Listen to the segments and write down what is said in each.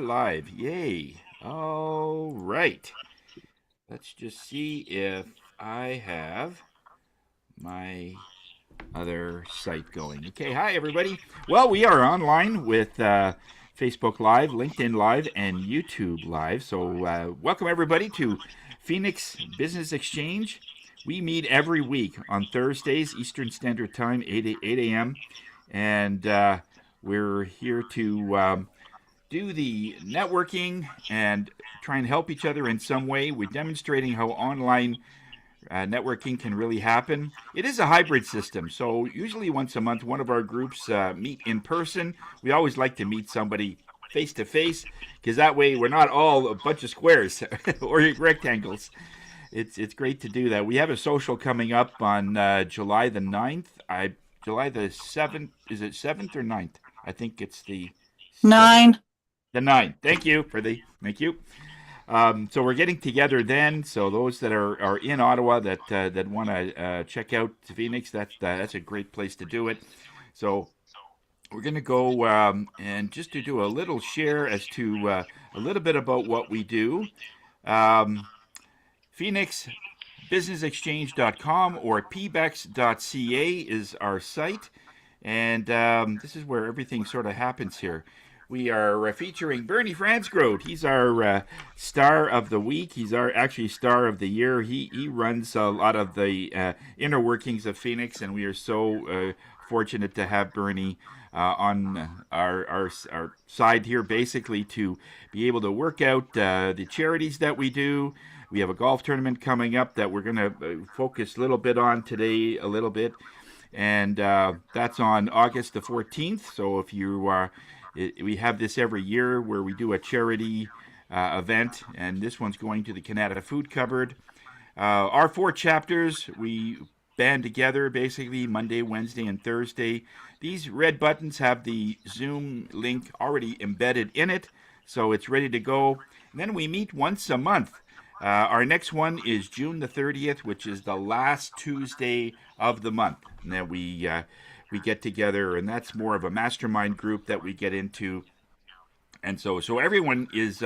live. Yay. All right. Let's just see if I have my other site going. Okay. Hi, everybody. Well, we are online with Facebook Live, LinkedIn Live, and YouTube Live. So, welcome, everybody, to Phoenix Business Exchange. We meet every week on Thursdays, Eastern Standard Time, 8 a.m. And we're here to do the networking and try and help each other in some way. We're demonstrating how online networking can really happen. It is a hybrid system, so usually once a month, one of our groups meet in person. We always like to meet somebody face to face because that way we're not all a bunch of squares or rectangles. It's great to do that. We have a social coming up on July the 9th. July the 7th. Is it 7th or 9th? I think it's the 7th. 9. The 9th. Thank you. So we're getting together then. So those that are in Ottawa that want to check out Phoenix, that's a great place to do it. So we're going to go and just to do a little share as to a little bit about what we do. PhoenixBusinessExchange.com or pbex.ca is our site. And this is where everything sort of happens here. We are featuring Bernie Fransgrove. He's our star of the week. He's our actually star of the year. He runs a lot of the inner workings of Phoenix, and we are so fortunate to have Bernie on our side here, basically to be able to work out the charities that we do. We have a golf tournament coming up that we're going to focus a little bit on today, a little bit, and that's on August the 14th. So if you are we have this every year where we do a charity event, and this one's going to the Canada Food Cupboard. Our 4 chapters, we band together basically Monday, Wednesday, and Thursday. These red buttons have the Zoom link already embedded in it, so it's ready to go. And then we meet once a month. Our next one is June the 30th, which is the last Tuesday of the month. And then we get together, and that's more of a mastermind group that we get into. And so everyone is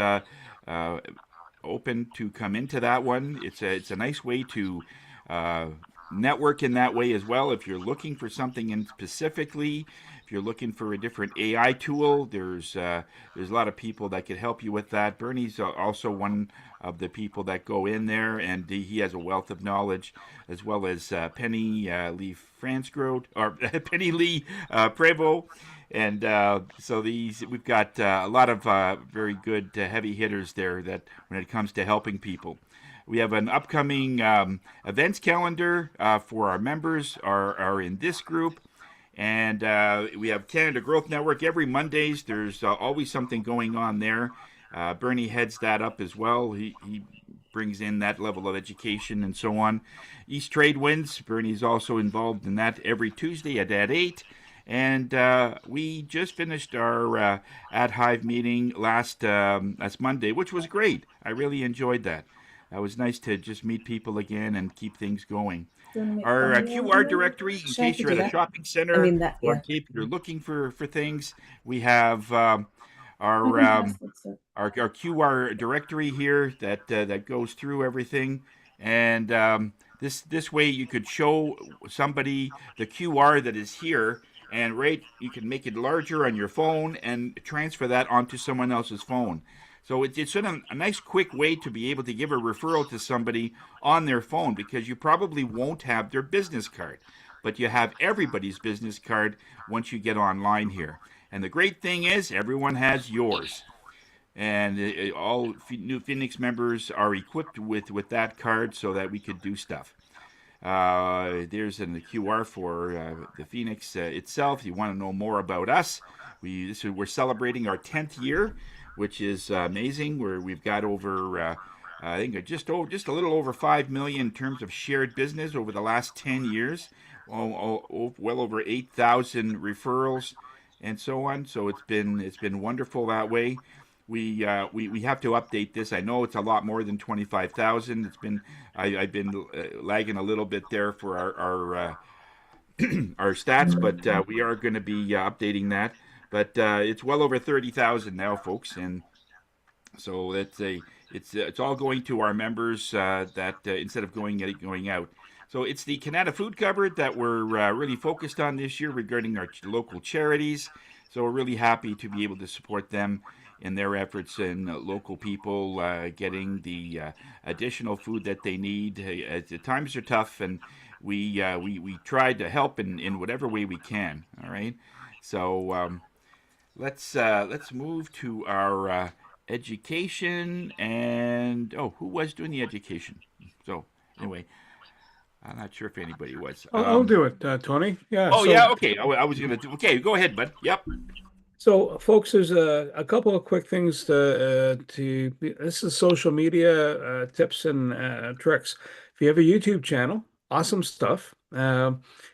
open to come into that one. It's a nice way to network in that way as well. If you're looking for something in specifically, if you're looking for a different AI tool, there's a lot of people that could help you with that. Bernie's also one of the people that go in there, and he has a wealth of knowledge, as well as Penny Lee Fransgrove, or Penny Lee Prevost. And so we've got a lot of very good heavy hitters there that when it comes to helping people. We have an upcoming events calendar for our members are in this group. And we have Canada Growth Network every Mondays. There's always something going on there. Bernie heads that up as well. He brings in that level of education and so on. East Trade Winds, Bernie's also involved in that every Tuesday at 8. And we just finished our Ad Hive meeting last Monday, which was great. I really enjoyed that. It was nice to just meet people again and keep things going. Our QR directory, in case you're at a shopping center or in case you're looking for things, we have our QR directory here that goes through everything, and this way you could show somebody the QR that is here, and you can make it larger on your phone and transfer that onto someone else's phone. So it's sort of a nice quick way to be able to give a referral to somebody on their phone, because you probably won't have their business card, but you have everybody's business card once you get online here. And the great thing is everyone has yours. And all new Phoenix members are equipped with that card so that we could do stuff. There's the QR for the Phoenix itself. If you want to know more about us, we're celebrating our 10th year, which is amazing. We've got over, I think, just a little over 5 million in terms of shared business over the last 10 years. Well over 8,000 referrals and so on. So it's been wonderful that way. We have to update this. I know it's a lot more than 25,000. I've been lagging a little bit there for our our stats, but we are going to be updating that. But it's well over 30,000 now, folks, and So it's all going to our members that instead of going out. So it's the Canada Food Cupboard that we're really focused on this year regarding our local charities. So we're really happy to be able to support them in their efforts and local people getting the additional food that they need. The times are tough, and we try to help in whatever way we can. All right, so let's move to our education. And oh, who was doing the education? So anyway, I'm not sure if anybody was. I'll do it, Tony. Yeah. Oh yeah, okay. I was gonna. Okay, go ahead, bud. Yep. So, folks, there's a couple of quick things this is social media tips and tricks. If you have a YouTube channel, awesome stuff.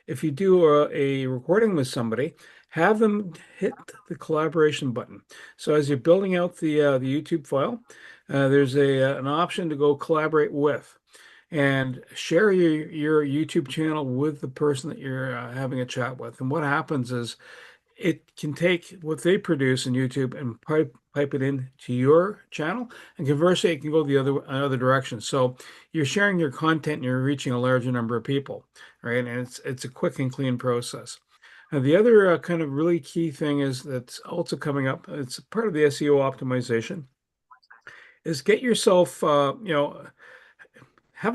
If you do a recording with somebody, have them hit the collaboration button. So as you're building out the YouTube file, there's an option to go collaborate with and share your YouTube channel with the person that you're having a chat with. And what happens is it can take what they produce in YouTube and pipe it into your channel, and conversely, it can go the other direction. So you're sharing your content and you're reaching a larger number of people, right? And it's a quick and clean process. The other kind of really key thing is that's also coming up. It's part of the SEO optimization. Is get yourself, have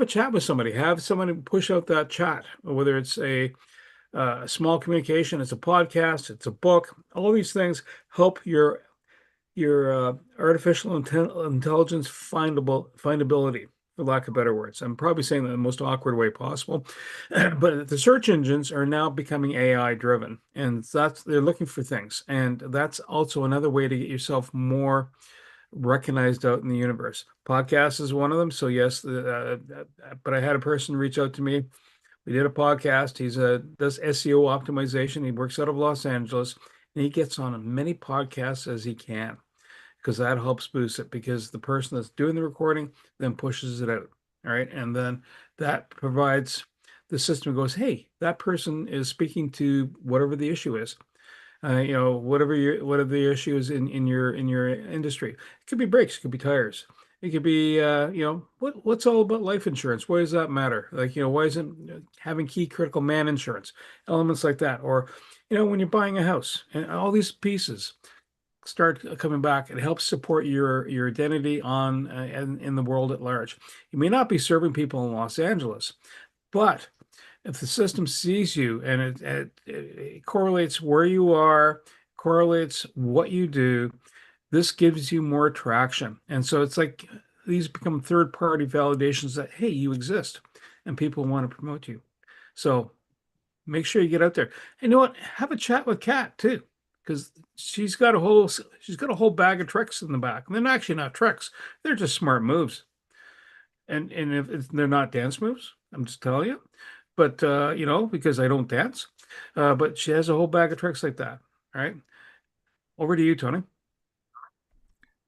a chat with somebody. Have somebody push out that chat, whether it's a small communication, it's a podcast, it's a book. All these things help your artificial intelligence findability, for lack of better words. I'm probably saying that in the most awkward way possible, but the search engines are now becoming AI driven, and they're looking for things, and that's also another way to get yourself more recognized out in the universe. Podcast is one of them. So yes, but I had a person reach out to me. We did a podcast. He's does SEO optimization. He works out of Los Angeles, and he gets on as many podcasts as he can because that helps boost it. Because the person that's doing the recording then pushes it out, all right, and then that provides the system goes, hey, that person is speaking to whatever the issue is. Whatever the issue is in your industry. It could be brakes, it could be tires. It could be, what's all about life insurance? Why does that matter? Like, why isn't having key critical man insurance? Elements like that. Or, when you're buying a house and all these pieces start coming back, it helps support your identity on in the world at large. You may not be serving people in Los Angeles, but if the system sees you and it correlates where you are, correlates what you do, this gives you more traction. And so it's like these become third-party validations that, hey, you exist and people want to promote you. So make sure you get out there. And you know what? Have a chat with Kat too, because she's got a whole bag of tricks in the back. And they're actually not tricks. They're just smart moves. And if they're not dance moves, I'm just telling you. But because I don't dance. But she has a whole bag of tricks like that. All right. Over to you, Tony.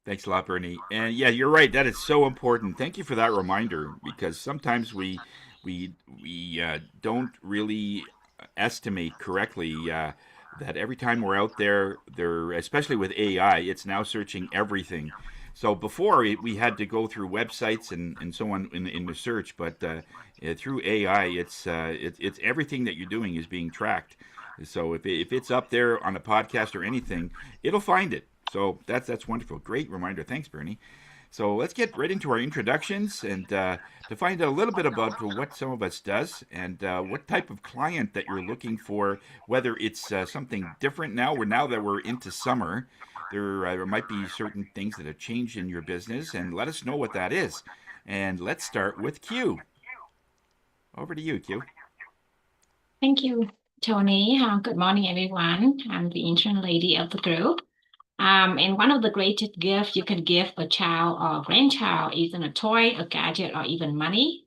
Thanks a lot, Bernie. And yeah, you're right. That is so important. Thank you for that reminder because sometimes we don't really estimate correctly that every time we're out there, especially with AI, it's now searching everything. So before we had to go through websites and so on in the search, but through AI, it's everything that you're doing is being tracked. So if it's up there on a podcast or anything, it'll find it. So that's wonderful. Great reminder. Thanks, Bernie. So let's get right into our introductions and to find out a little bit about what some of us does and what type of client that you're looking for, whether it's something different now that we're into summer. There might be certain things that have changed in your business, and let us know what that is. And let's start with Q. Over to you, Q. Thank you, Tony. Good morning, everyone. I'm the intern lady of the group. And one of the greatest gifts you can give a child or grandchild isn't a toy, a gadget, or even money.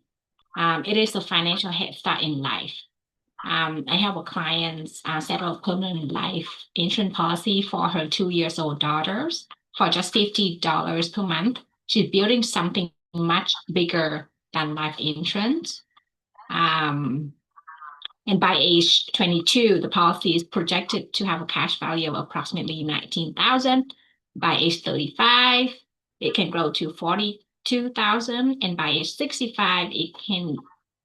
It is a financial head start in life. I have a client set up permanent life insurance policy for her 2 years old daughters for just $50 per month. She's building something much bigger than life insurance. And by age 22, the policy is projected to have a cash value of approximately $19,000. By age 35, it can grow to 42,000, and by age 65, it can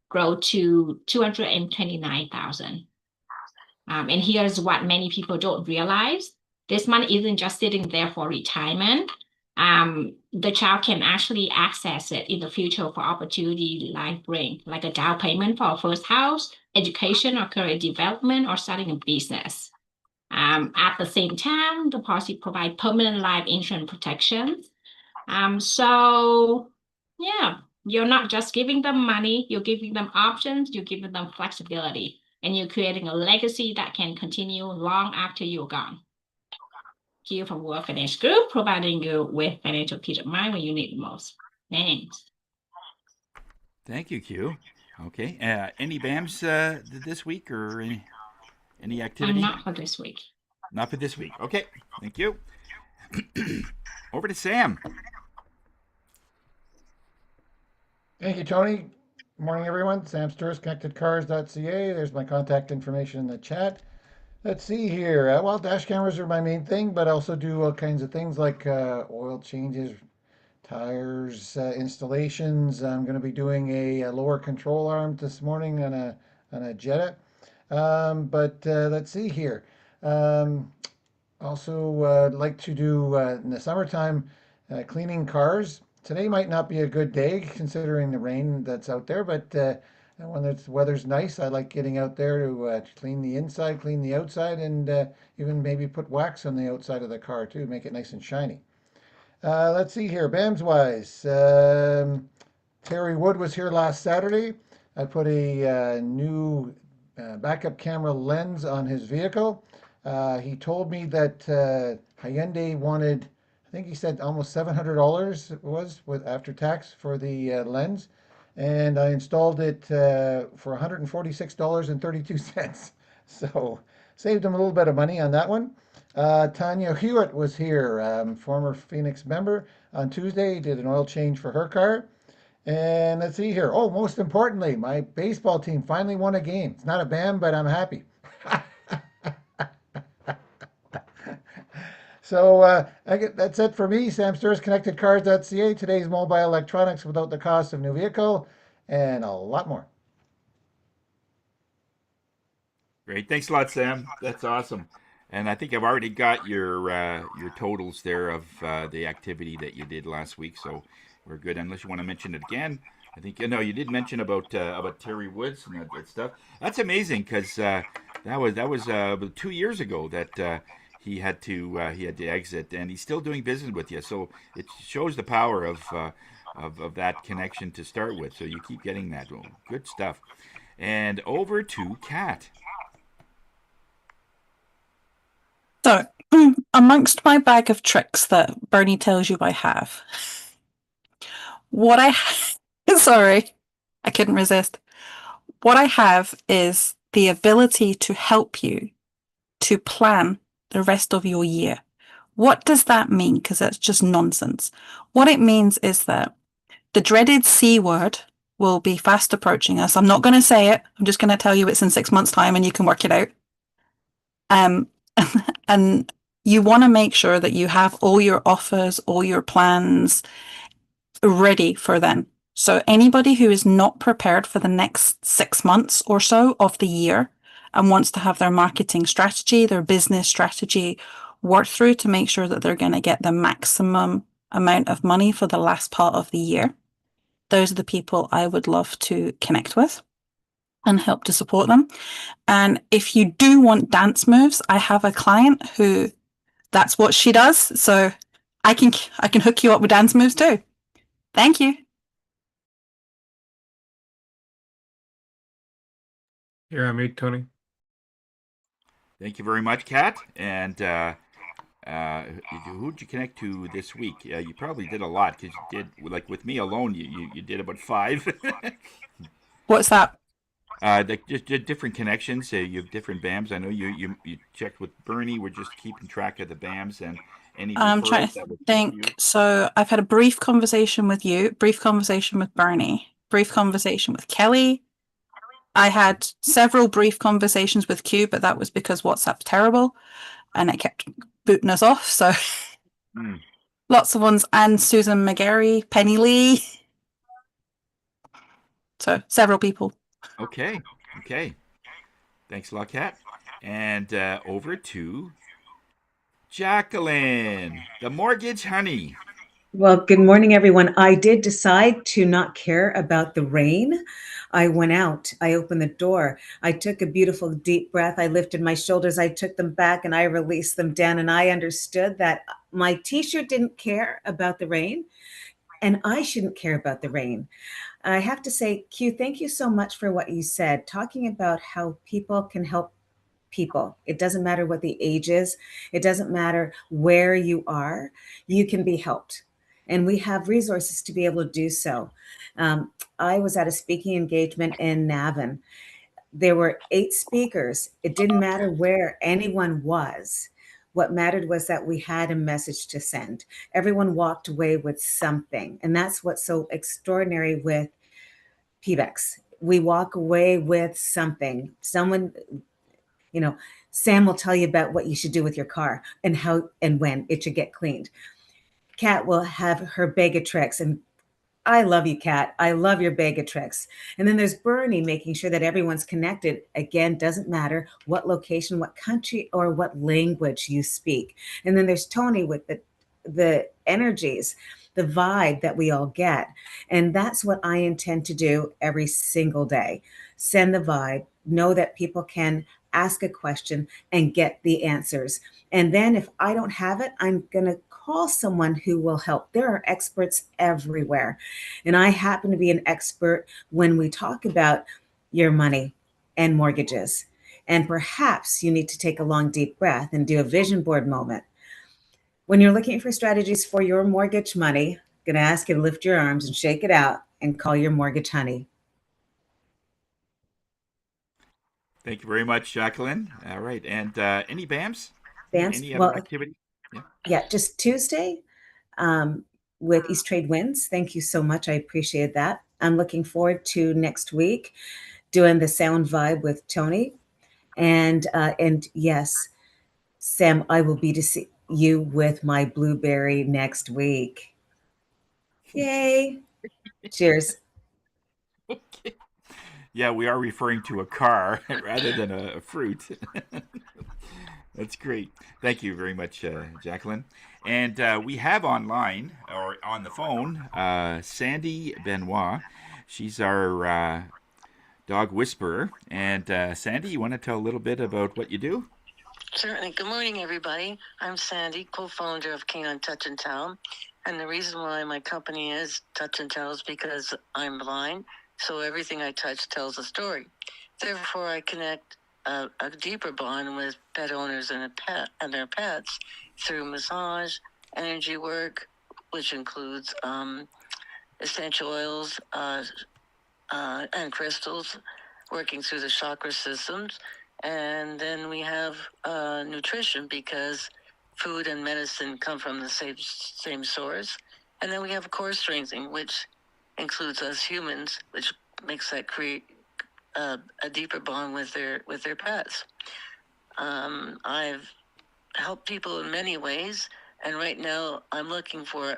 grow to 229,000. And here's what many people don't realize. This money isn't just sitting there for retirement. The child can actually access it in the future for opportunity life bring, like a down payment for a first house, education or career development, or starting a business. At the same time, the policy provide permanent life insurance protections. So yeah, you're not just giving them money, you're giving them options, you're giving them flexibility, and you're creating a legacy that can continue long after you're gone. Q from World Finance Group, providing you with financial peace of mind when you need the most. Thanks. Thank you, Q. Okay. Any BAMs this week or any activity? Not for this week. Not for this week. Okay. Thank you. Over to Sam. Thank you, Tony. Good morning, everyone. Sam Sturz, connectedcars.ca. There's my contact information in the chat. Let's see here. Well, dash cameras are my main thing, but I also do all kinds of things like oil changes, tires, installations. I'm going to be doing a lower control arm this morning on a Jetta. But let's see here. Also, like to do in the summertime cleaning cars. Today might not be a good day considering the rain that's out there, but when the weather's nice, I like getting out there to clean the inside, clean the outside, and even maybe put wax on the outside of the car too, make it nice and shiny. Let's see here, BAMS wise. Terry Wood was here last Saturday. I put a new backup camera lens on his vehicle. He told me that Hyundai wanted, I think he said almost $700 it was with after tax for the lens, and I installed it for $146.32. So saved him a little bit of money on that one. Tanya Hewitt was here, former Phoenix member. On Tuesday, did an oil change for her car. And let's see here. Oh, most importantly, my baseball team finally won a game. It's not a BAM, but I'm happy. So that's it for me. Sam Sturz, connectedcars.ca. Today's mobile electronics without the cost of new vehicle, and a lot more. Great. Thanks a lot, Sam. That's awesome. And I think I've already got your totals there of the activity that you did last week, so we're good. Unless you want to mention it again, I think you did mention about Terry Woods and that stuff. That's amazing because that was 2 years ago that he had to exit, and he's still doing business with you. So it shows the power of that connection to start with. So you keep getting that. Well, good stuff. And over to Kat. So, amongst my bag of tricks that Bernie tells you I have, what I sorry, I couldn't resist. What I have is the ability to help you to plan the rest of your year. What does that mean? Because that's just nonsense. What it means is that the dreaded C word will be fast approaching us. I'm not going to say it. I'm just going to tell you it's in 6 months' time and you can work it out. And you want to make sure that you have all your offers, all your plans ready for then. So anybody who is not prepared for the next 6 months or so of the year and wants to have their marketing strategy, their business strategy worked through to make sure that they're going to get the maximum amount of money for the last part of the year, those are the people I would love to connect with and help to support them. And if you do want dance moves, I have a client who that's what she does. So I can hook you up with dance moves too. Thank you. You're on mute, Tony. Thank you very much, Kat. And who'd you connect to this week? You probably did a lot because you did, like with me alone, you did about 5. What's that? Just different connections. You have different BAMs. I know you checked with Bernie. We're just keeping track of the BAMs and any. I'm trying to think. So I've had a brief conversation with you, brief conversation with Bernie, brief conversation with Kelly. I had several brief conversations with Q, but that was because WhatsApp's terrible and it kept booting us off. So Lots of ones. And Susan McGarry, Penny Lee. So several people. Okay. Thanks a lot, Kat. And over to Jacqueline, the mortgage honey. Well, good morning, everyone. I did decide to not care about the rain. I went out, I opened the door, I took a beautiful deep breath, I lifted my shoulders, I took them back, and I released them down. And I understood that my t shirt didn't care about the rain, and I shouldn't care about the rain. I have to say, Q, thank you so much for what you said, talking about how people can help people. It doesn't matter what the age is, it doesn't matter where you are, you can be helped. And we have resources to be able to do so. I was at a speaking engagement in Navan. There were 8 speakers. It didn't matter where anyone was. What mattered was that we had a message to send. Everyone walked away with something. And that's what's so extraordinary with PBEX. We walk away with something. Someone, you know, Sam will tell you about what you should do with your car and how and when it should get cleaned. Kat will have her bag of tricks, and I love you, Kat. I love your bag of tricks. And then there's Bernie making sure that everyone's connected. Again, doesn't matter what location, what country, or what language you speak. And then there's Tony with the energies, the vibe that we all get. And that's what I intend to do every single day. Send the vibe, know that people can ask a question and get the answers. And then if I don't have it, I'm going to call someone who will help. There are experts everywhere. And I happen to be an expert when we talk about your money and mortgages. And perhaps you need to take a long, deep breath and do a vision board moment. When you're looking for strategies for your mortgage money, I'm going to ask you to lift your arms and shake it out and call your mortgage honey. Thank you very much, Jacqueline. All right. And any BAMs? Vance, Any well, activity? yeah, just Tuesday with East Trade Winds. Thank you so much. I appreciate that. I'm looking forward to next week doing the sound vibe with Tony. And yes, Sam, I will be to see you with my blueberry next week. Yay. Cheers. Okay. Yeah, we are referring to a car rather than a fruit. That's great. Thank you very much, Jacqueline. And we have online or on the phone Sandy Benoit. She's our dog whisperer. And Sandy, you want to tell a little bit about what you do? Certainly. Good morning, everybody. I'm Sandy, co-founder of Canine Touch and Tell. And the reason why my company is Touch and Tell is because I'm blind, so everything I touch tells a story. Therefore, I connect a deeper bond with pet owners and their pets through massage, energy work, which includes essential oils and crystals, working through the chakra systems. And then we have nutrition, because food and medicine come from the same source. And then we have core strengthening, which includes us humans, which makes that create a deeper bond with their pets. I've helped people in many ways, and right now I'm looking for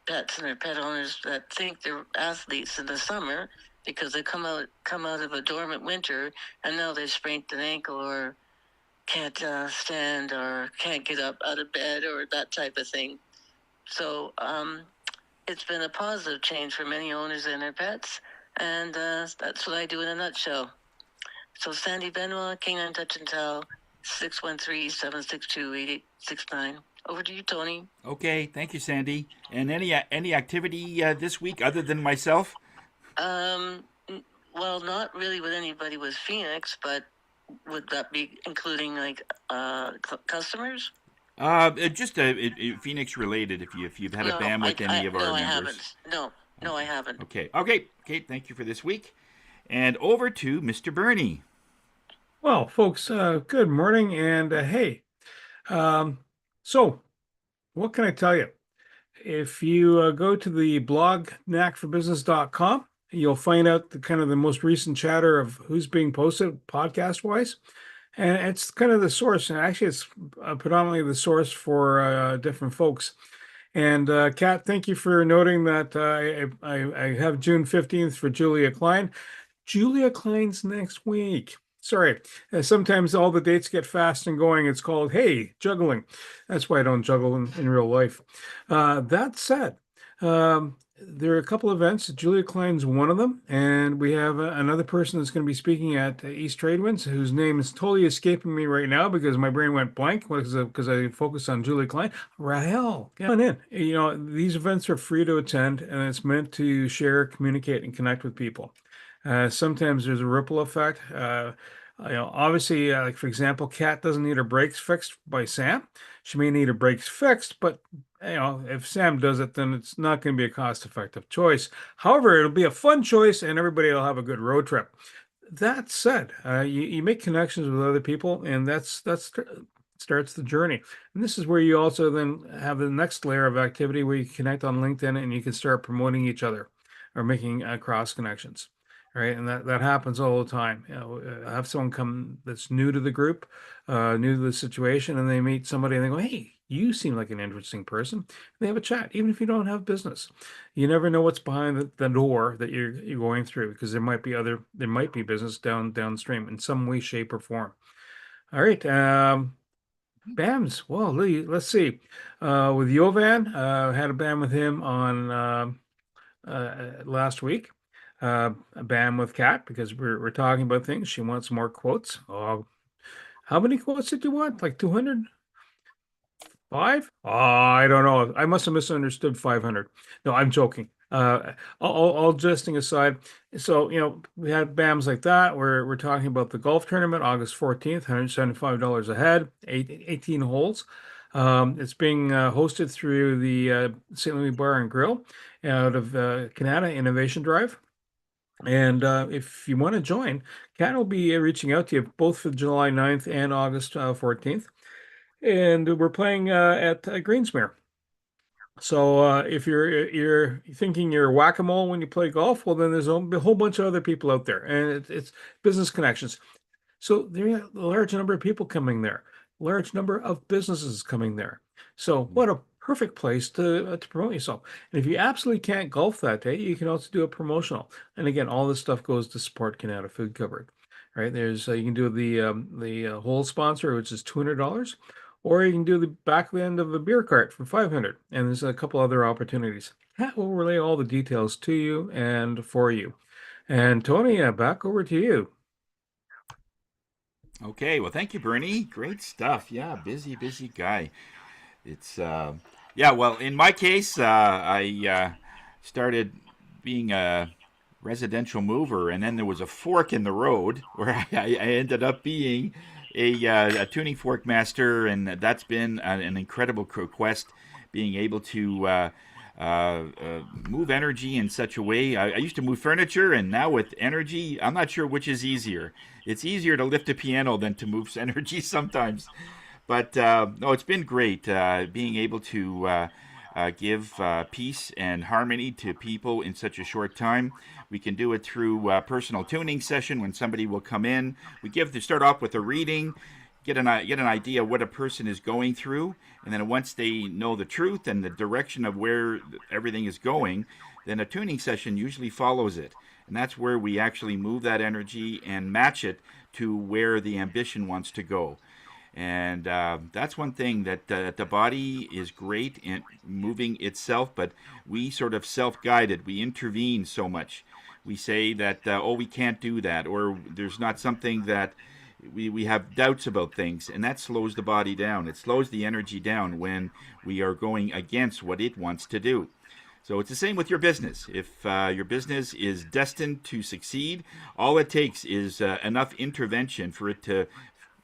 pets and their pet owners that think they're athletes in the summer, because they come out of a dormant winter, and now they've sprained an ankle or can't stand or can't get up out of bed or that type of thing. So it's been a positive change for many owners and their pets, and that's what I do in a nutshell. So Sandy Benoit, Canine Touch and Tell, 613-762-8869. Over to you, Tony. Okay, thank you, Sandy. And any activity this week other than myself? Well, not really with anybody with Phoenix, but would that be including like customers? Just Phoenix related. If you've had a BAM with any of our no, members. I haven't. No, I haven't. Okay. Thank you for this week. And over to Mr. Bernie. Well, folks, good morning. And hey, so what can I tell you? If you go to the blog knackforbusiness.com, you'll find out the most recent chatter of who's being posted podcast wise. And it's kind of the source. And actually, it's predominantly the source for different folks. And Kat, thank you for noting that I have June 15th for Julia Klein. Julia Klein's next week. Sorry, sometimes all the dates get fast and going. It's called, hey, juggling. That's why I don't juggle in real life. That said, there are a couple events. Julia Klein's one of them, and we have another person that's going to be speaking at East Tradewinds, whose name is totally escaping me right now because my brain went blank because I focused on Julia Klein. Rahel, get on in. You know, these events are free to attend, and it's meant to share, communicate, and connect with people. Sometimes there's a ripple effect. Obviously, like for example, Kat doesn't need her brakes fixed by Sam. She may need her brakes fixed, but if Sam does it, then it's not going to be a cost-effective choice. However, it'll be a fun choice, and everybody will have a good road trip. That said, you make connections with other people, and that's starts the journey. And this is where you also then have the next layer of activity where you connect on LinkedIn and you can start promoting each other or making cross connections. Right, and that happens all the time. I have someone come that's new to the group, new to the situation, and they meet somebody and they go, "Hey, you seem like an interesting person." They have a chat, even if you don't have business. You never know what's behind the door that you're going through, because there might be business downstream in some way, shape, or form. All right, BAMs. Well, let's see. With Yovan, had a BAM with him on last week. A BAM with Kat because we're talking about things. She wants more quotes. Oh, how many quotes did you want? Like 200? 5? Oh, I don't know. I must have misunderstood 500. No, I'm joking. All jesting aside, so we had BAMs like that. We're talking about the golf tournament, August 14th, $175 a head, 18 holes. It's being hosted through the St. Louis Bar and Grill out of Canada Innovation Drive. And if you want to join, Kat will be reaching out to you both for July 9th and August 14th. And we're playing at Greensmere. So if you're thinking you're whack-a-mole when you play golf, well, then there's a whole bunch of other people out there, and it's business connections. So there are a large number of people coming there, large number of businesses coming there. So what a perfect place to promote yourself. And if you absolutely can't golf that day, you can also do a promotional. And again, all this stuff goes to support Canada Food Covered. Right? There's you can do the whole sponsor, which is $200, or you can do the back end of a beer cart for $500. And there's a couple other opportunities. That will relay all the details to you and for you. And Tony, back over to you. Okay, well, thank you, Bernie. Great stuff. Yeah, busy guy. It's yeah. Well, in my case, I started being a residential mover, and then there was a fork in the road where I ended up being a tuning fork master, and that's been an incredible quest, being able to move energy in such a way. I used to move furniture, and now with energy, I'm not sure which is easier. It's easier to lift a piano than to move energy sometimes. But no, it's been great being able to give peace and harmony to people in such a short time. We can do it through personal tuning session when somebody will come in. We start off with a reading, get an idea what a person is going through, and then once they know the truth and the direction of where everything is going, then a tuning session usually follows it. And that's where we actually move that energy and match it to where the ambition wants to go. And that's one thing that the body is great in moving itself, but we sort of self-guided. We intervene so much. We say that, oh, we can't do that, or there's not something that we have doubts about things, and that slows the body down. It slows the energy down when we are going against what it wants to do. So it's the same with your business. If your business is destined to succeed, all it takes is enough intervention for it to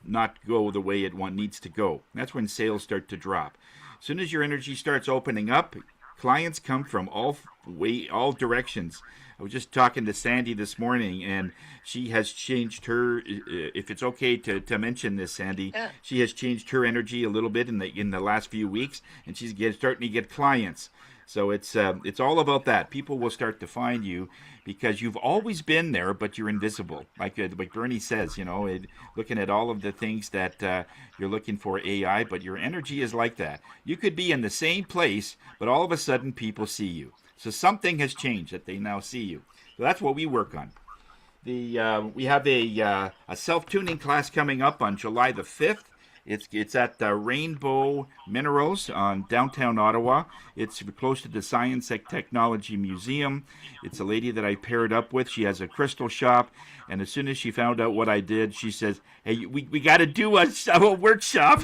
not go the way it needs to go. That's when sales start to drop. As soon as your energy starts opening up, clients come from all directions. I was just talking to Sandy this morning, and she has changed her. If it's okay to mention this, Sandy, Yeah. she has changed her energy a little bit in the last few weeks, and she's starting to get clients. So it's all about that. People will start to find you because you've always been there, but you're invisible. Like Bernie says, looking at all of the things that you're looking for AI, but your energy is like that. You could be in the same place, but all of a sudden people see you. So something has changed that they now see you. So that's what we work on. We have a self tuning class coming up on July the 5th. It's at Rainbow Minerals on downtown Ottawa. It's close to the Science and Technology Museum. It's a lady that I paired up with. She has a crystal shop, and as soon as she found out what I did, she says, "Hey, we got to do a workshop."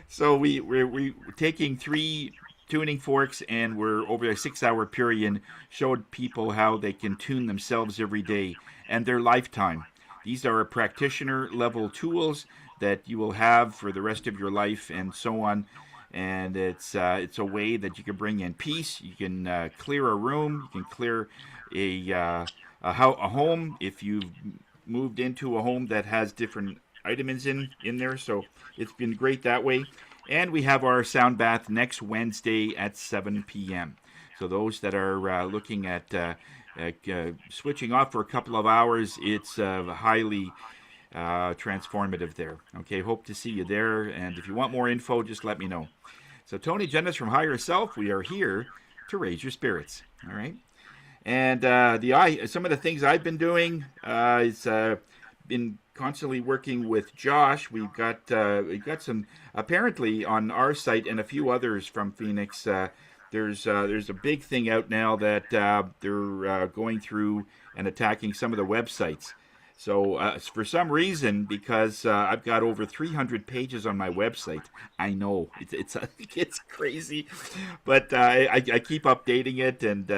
So we're taking 3 tuning forks, and we're over a 6-hour period showed people how they can tune themselves every day and their lifetime. These are practitioner level tools that you will have for the rest of your life and so on. And it's a way that you can bring in peace. You can clear a room. You can clear a home if you've moved into a home that has different items in there. So it's been great that way. And we have our sound bath next Wednesday at 7 p.m. So those that are looking at switching off for a couple of hours, it's highly transformative there. Okay, hope to see you there. And if you want more info, just let me know. So Tony Jennis from Higher Self, we are here to raise your spirits. All right. And some of the things I've been doing is been constantly working with Josh. We've got some apparently on our site and a few others from Phoenix. There's a big thing out now that they're going through and attacking some of the websites. So for some reason, because I've got over 300 pages on my website, I know it's crazy, but I keep updating it and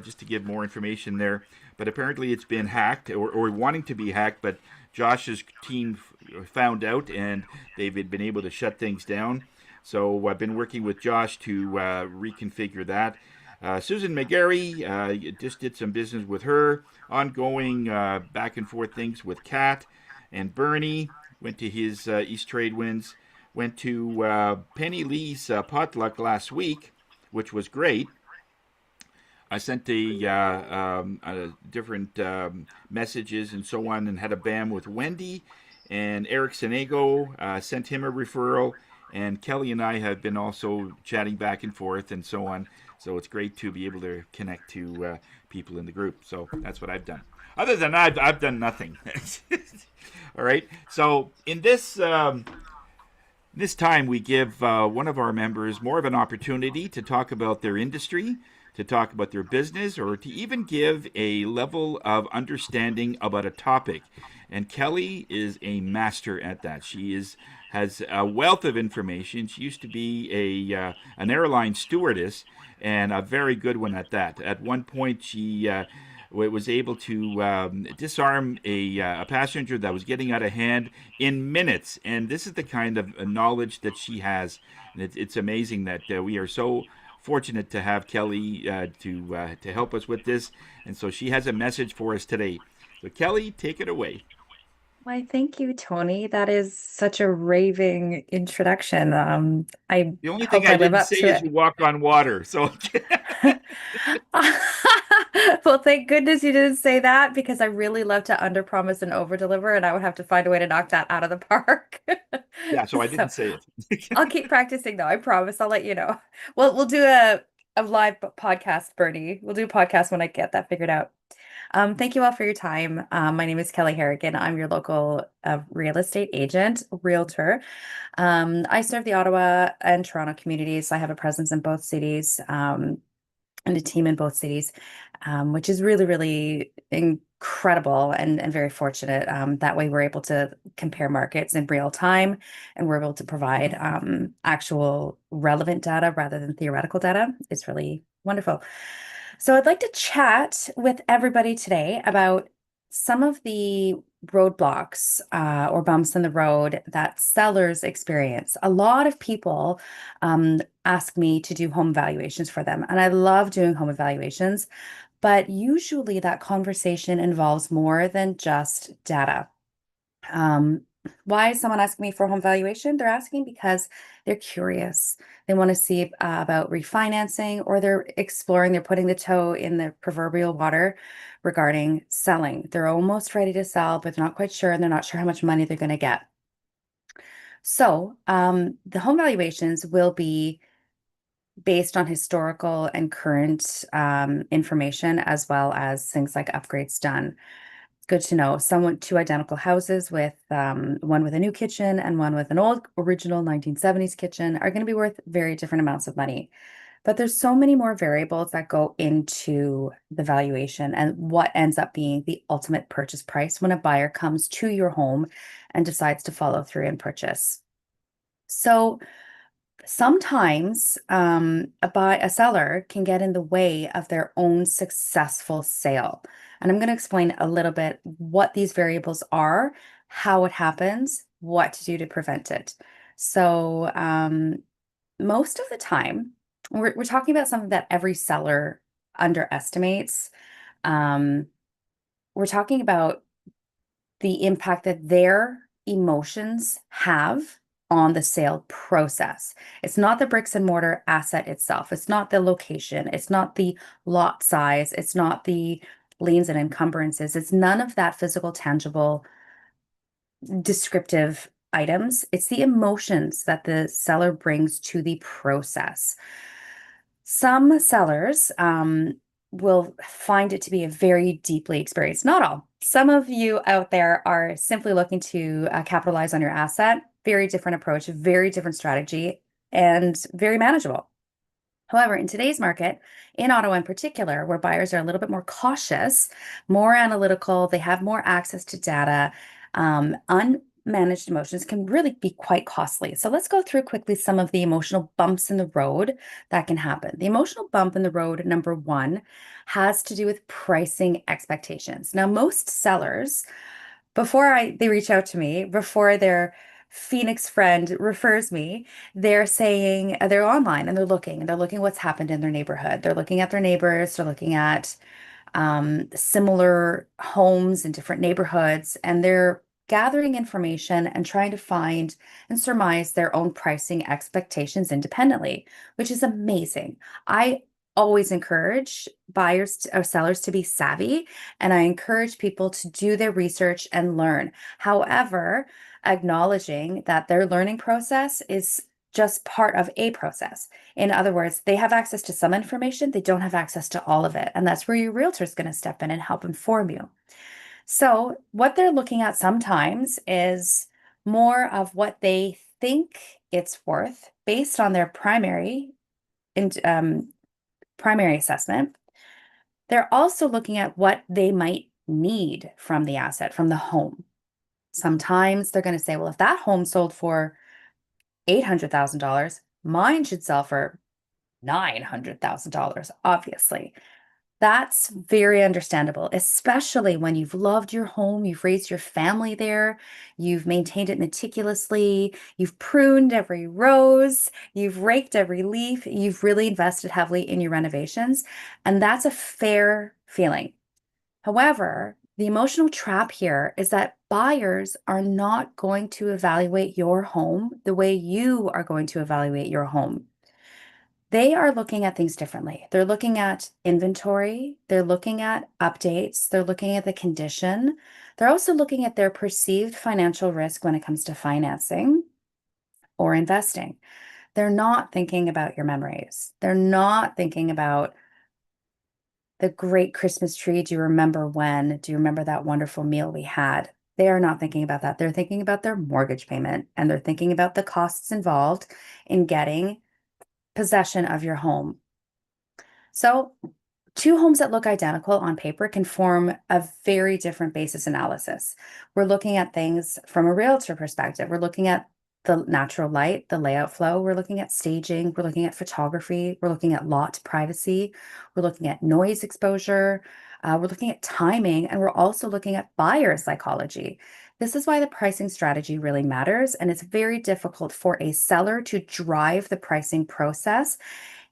just to give more information there. But apparently it's been hacked or wanting to be hacked, but Josh's team found out and they've been able to shut things down. So I've been working with Josh to reconfigure that. Susan McGarry, just did some business with her. Ongoing back and forth things with Kat and Bernie. Went to his East Trade Winds. Went to Penny Lee's potluck last week, which was great. I sent a different messages and so on, and had a BAM with Wendy and Eric Senego. Sent him a referral, and Kelly and I have been also chatting back and forth and so on. So it's great to be able to connect to people in the group. So that's what I've done. Other than that, I've done nothing. All right. So in this this time, we give one of our members more of an opportunity to talk about their industry, to talk about their business, or to even give a level of understanding about a topic. And Kelly is a master at that. She has a wealth of information. She used to be an airline stewardess, and a very good one at that. At one point, she was able to disarm a passenger that was getting out of hand in minutes. And this is the kind of knowledge that she has. And it's amazing that we are so fortunate to have Kelly to help us with this. And so she has a message for us today. So Kelly, take it away. Why, thank you, Tony. That is such a raving introduction. I The only hope thing I I live didn't up say to is it. you walk on water. So Well, thank goodness you didn't say that because I really love to underpromise and overdeliver, and I would have to find a way to knock that out of the park. yeah, so I So didn't say it. I'll keep practicing though. I promise. I'll let you know. We'll do a live podcast, Bernie. We'll do a podcast when I get that figured out. Thank you all for your time. My name is Kelly Harrigan. I'm your local real estate agent, realtor. I serve the Ottawa and Toronto communities. I have a presence in both cities and a team in both cities, which is really, really incredible and very fortunate. That way we're able to compare markets in real time and we're able to provide actual relevant data rather than theoretical data. It's really wonderful. So I'd like to chat with everybody today about some of the roadblocks or bumps in the road that sellers experience. A lot of people ask me to do home evaluations for them, and I love doing home evaluations, but usually that conversation involves more than just data. Why is someone asking me for a home valuation? They're asking because they're curious. They want to see about refinancing, or they're exploring, they're putting the toe in the proverbial water regarding selling. They're almost ready to sell, but they're not quite sure, and they're not sure how much money they're going to get. So the home valuations will be based on historical and current information, as well as things like upgrades done. Good to know. Two identical houses with one with a new kitchen and one with an old original 1970s kitchen are going to be worth very different amounts of money. But there's so many more variables that go into the valuation and what ends up being the ultimate purchase price when a buyer comes to your home and decides to follow through and purchase. So sometimes a seller can get in the way of their own successful sale. And I'm going to explain a little bit what these variables are, how it happens, what to do to prevent it. So most of the time, we're talking about something that every seller underestimates. We're talking about the impact that their emotions have on the sale process. It's not the bricks and mortar asset itself. It's not the location. It's not the lot size. It's not the liens and encumbrances. It's none of that physical, tangible, descriptive items. It's the emotions that the seller brings to the process. Some sellers will find it to be a very deeply experienced. Not all. Some of you out there are simply looking to capitalize on your asset. Very different approach, very different strategy, and very manageable. However, in today's market, in Ottawa in particular, where buyers are a little bit more cautious, more analytical, they have more access to data, unmanaged emotions can really be quite costly. So let's go through quickly some of the emotional bumps in the road that can happen. The emotional bump in the road, number one, has to do with pricing expectations. Now, most sellers, before they reach out to me, before their Phoenix friend refers me, they're saying they're online and they're looking what's happened in their neighborhood. They're looking at their neighbors, they're looking at similar homes in different neighborhoods, and they're gathering information and trying to find and surmise their own pricing expectations independently, which is amazing. I always encourage buyers or sellers to be savvy, and I encourage people to do their research and learn. However, acknowledging that their learning process is just part of a process. In other words, they have access to some information, they don't have access to all of it. And that's where your realtor is going to step in and help inform you. So, what they're looking at sometimes is more of what they think it's worth based on their primary assessment. They're also looking at what they might need from the asset, from the home. Sometimes they're going to say, well, if that home sold for $800,000, mine should sell for $900,000, obviously. That's very understandable, especially when you've loved your home, you've raised your family there, you've maintained it meticulously, you've pruned every rose, you've raked every leaf, you've really invested heavily in your renovations, and that's a fair feeling. However, the emotional trap here is that buyers are not going to evaluate your home the way you are going to evaluate your home. They are looking at things differently. They're looking at inventory, they're looking at updates, they're looking at the condition. They're also looking at their perceived financial risk when it comes to financing or investing. They're not thinking about your memories. They're not thinking about the great Christmas tree. Do you remember when? Do you remember that wonderful meal we had? They are not thinking about that. They're thinking about their mortgage payment, and they're thinking about the costs involved in getting possession of your home. So, two homes that look identical on paper can form a very different basis analysis. We're looking at things from a realtor perspective. We're looking at the natural light, the layout flow. We're looking at staging. We're looking at photography. We're looking at lot privacy. We're looking at noise exposure. We're looking at timing, and we're also looking at buyer psychology. This is why the pricing strategy really matters, and it's very difficult for a seller to drive the pricing process.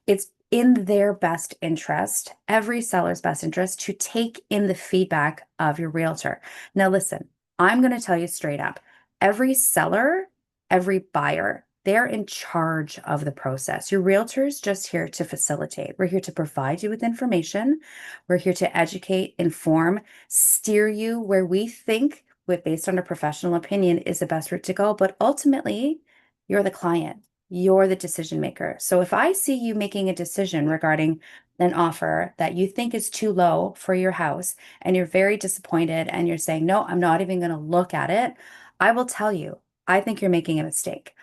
It's in their best interest, every seller's best interest, to take in the feedback of your realtor. Now, listen, I'm going to tell you straight up, Every seller, every buyer, they're in charge of the process. Your realtor's just here to facilitate. We're here to provide you with information. We're here to educate, inform, steer you where we think, based on a professional opinion, is the best route to go. But ultimately, you're the client. You're the decision maker. So if I see you making a decision regarding an offer that you think is too low for your house and you're very disappointed and you're saying, no, I'm not even going to look at it, I will tell you, I think you're making a mistake.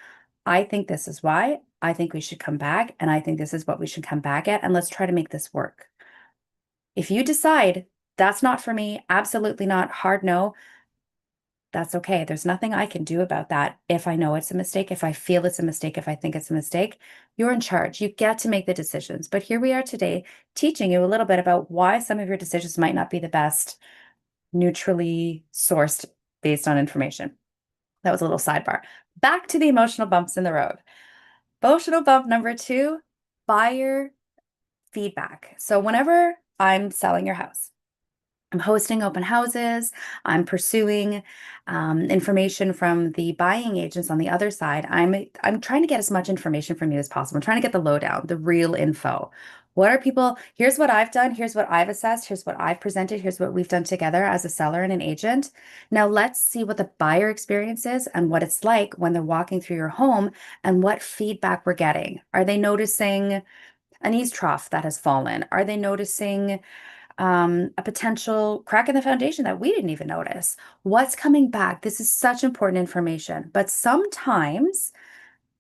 I think this is why. I think we should come back, and I think this is what we should come back at, and let's try to make this work. If you decide that's not for me, absolutely not, hard no, that's okay. There's nothing I can do about that. If I know it's a mistake, if I feel it's a mistake, if I think it's a mistake, you're in charge. You get to make the decisions. But here we are today teaching you a little bit about why some of your decisions might not be the best, neutrally sourced based on information. That was a little sidebar. Back to the emotional bumps in the road. Emotional bump number 2, buyer feedback. So whenever I'm selling your house, I'm hosting open houses, I'm pursuing information from the buying agents on the other side. I'm trying to get as much information from you as possible. I'm trying to get the lowdown, the real info. What are people, here's what I've done, here's what I've assessed, here's what I've presented, here's what we've done together as a seller and an agent. Now let's see what the buyer experience is and what it's like when they're walking through your home and what feedback we're getting. Are they noticing an eaves trough that has fallen? Are they noticing a potential crack in the foundation that we didn't even notice? What's coming back? This is such important information, but sometimes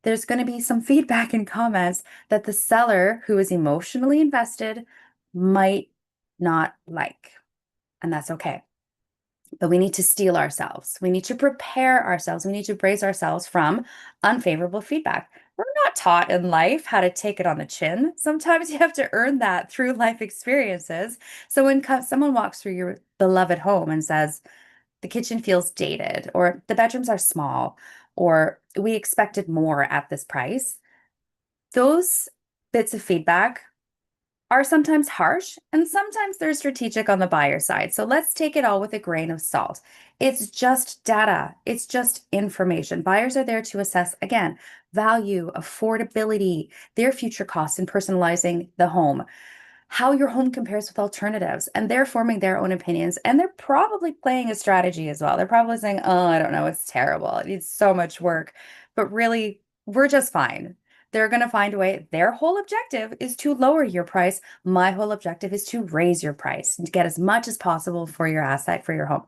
there's going to be some feedback and comments that the seller who is emotionally invested might not like, and that's okay. But we need to steel ourselves. We need to prepare ourselves. We need to brace ourselves from unfavorable feedback. We're not taught in life how to take it on the chin. Sometimes you have to earn that through life experiences. So when someone walks through your beloved home and says, the kitchen feels dated, or the bedrooms are small, or we expected more at this price, those bits of feedback are sometimes harsh and sometimes they're strategic on the buyer side. So let's take it all with a grain of salt. It's just data. It's just information. Buyers are there to assess, again, value, affordability, their future costs in personalizing the home, how your home compares with alternatives, and they're forming their own opinions, and they're probably playing a strategy as well. They're probably saying, oh, I don't know, it's terrible. It needs so much work, but really, we're just fine. They're going to find a way. Their whole objective is to lower your price. My whole objective is to raise your price and to get as much as possible for your asset, for your home.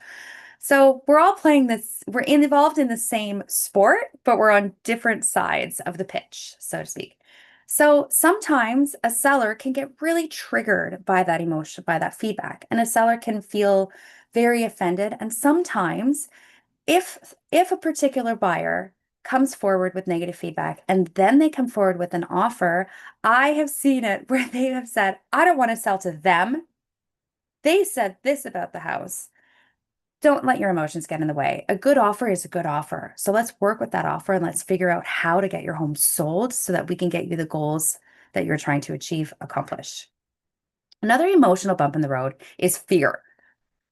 So we're all playing this, we're involved in the same sport, but we're on different sides of the pitch, so to speak. So sometimes a seller can get really triggered by that emotion, by that feedback, and a seller can feel very offended. And sometimes if a particular buyer comes forward with negative feedback and then they come forward with an offer, I have seen it where they have said, I don't want to sell to them. They said this about the house. Don't let your emotions get in the way. A good offer is a good offer. So let's work with that offer and let's figure out how to get your home sold so that we can get you the goals that you're trying to achieve, accomplish. Another emotional bump in the road is fear.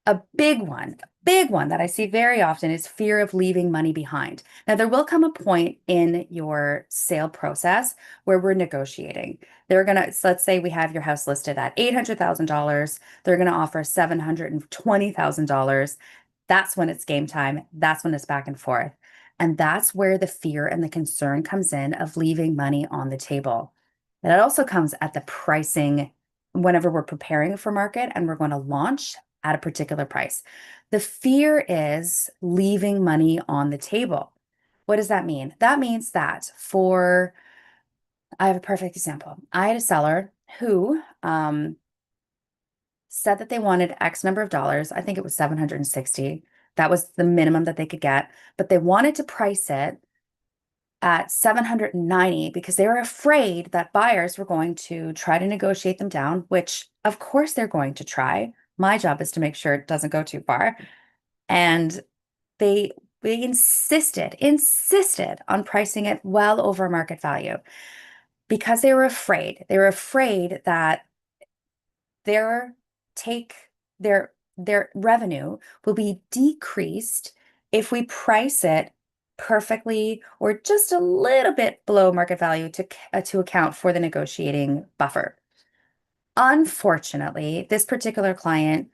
A big one that I see very often is fear of leaving money behind. Now, there will come a point in your sale process where we're negotiating. They're going to, so let's say we have your house listed at $800,000. They're going to offer $720,000. That's when it's game time. That's when it's back and forth. And that's where the fear and the concern comes in of leaving money on the table. And it also comes at the pricing whenever we're preparing for market and we're going to launch at a particular price. The fear is leaving money on the table. What does that mean? That means that I have a perfect example. I had a seller who said that they wanted X number of dollars. I think it was 760. That was the minimum that they could get, but they wanted to price it at 790 because they were afraid that buyers were going to try to negotiate them down, which of course they're going to try. My job is to make sure it doesn't go too far. And they insisted on pricing it well over market value because they were afraid. They were afraid that their revenue will be decreased if we price it perfectly or just a little bit below market value to account for the negotiating buffer. Unfortunately, this particular client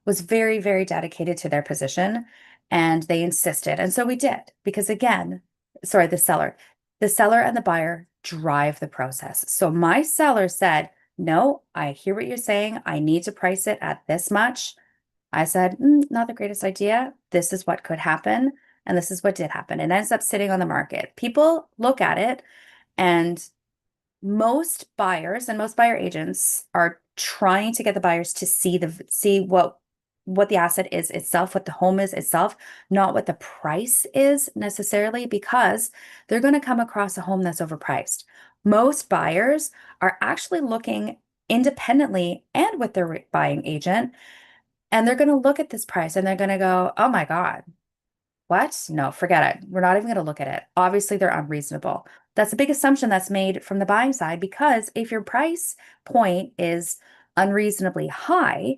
was very, very dedicated to their position and they insisted. And so we did, because again, sorry, the seller and the buyer drive the process. So my seller said, no, I hear what you're saying. I need to price it at this much. I said, not the greatest idea. This is what could happen. And this is what did happen. It ends up sitting on the market. People look at it, and most buyers and most buyer agents are trying to get the buyers to see what the asset is itself, what the home is itself, not what the price is necessarily, because they're going to come across a home that's overpriced. Most buyers are actually looking independently and with their buying agent, and they're going to look at this price and they're going to go, oh my God, what? No, forget it. We're not even going to look at it. Obviously, they're unreasonable. That's a big assumption that's made from the buying side, because if your price point is unreasonably high,